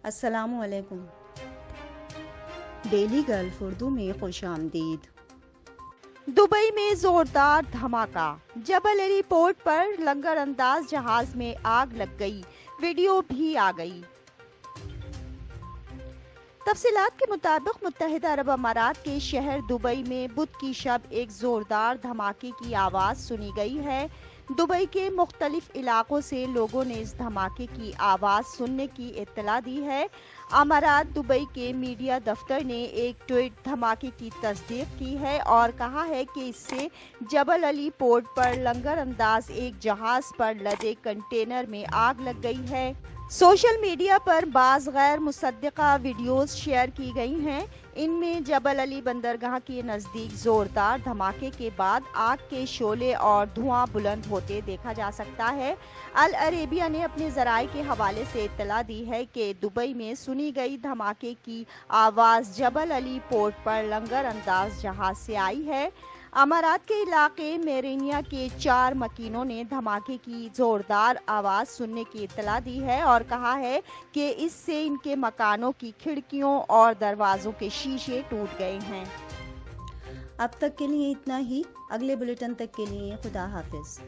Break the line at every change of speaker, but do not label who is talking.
السلام علیکم۔ Daily golf Urdu میں خوش آمدید۔ دبئی میں زوردار دھماکہ، جبل علی پورٹ پر لنگر انداز جہاز میں آگ لگ گئی، ویڈیو بھی آ گئی۔ تفصیلات کے مطابق متحدہ عرب امارات کے شہر دبئی میں بدھ کی شب ایک زوردار دھماکے کی آواز سنی گئی ہے۔ دبئی کے مختلف علاقوں سے لوگوں نے اس دھماکے کی آواز سننے کی اطلاع دی ہے۔ امارات دبئی کے میڈیا دفتر نے ایک ٹویٹ دھماکے کی تصدیق کی ہے اور کہا ہے کہ اس سے جبل علی پورٹ پر لنگر انداز ایک جہاز پر لدے کنٹینر میں آگ لگ گئی ہے۔ سوشل میڈیا پر بعض غیر مصدقہ ویڈیوز شیئر کی گئی ہیں۔ ان میں جبل علی بندرگاہ کے نزدیک زوردار دھماکے کے بعد آگ کے شعلے اور دھواں بلند ہوتے دیکھا جا سکتا ہے۔ العربیہ نے اپنے ذرائع کے حوالے سے اطلاع دی ہے کہ دبئی میں سنی گئی دھماکے کی آواز جبل علی پورٹ پر لنگر انداز جہاز سے آئی ہے۔ امارات کے علاقے میرینیا کے 4 مکینوں نے دھماکے کی زوردار آواز سننے کی اطلاع دی ہے اور کہا ہے کہ اس سے ان کے مکانوں کی کھڑکیوں اور دروازوں کے شیشے ٹوٹ گئے ہیں۔ اب تک کے لیے اتنا ہی، اگلے بلیٹن تک کے لیے خدا حافظ۔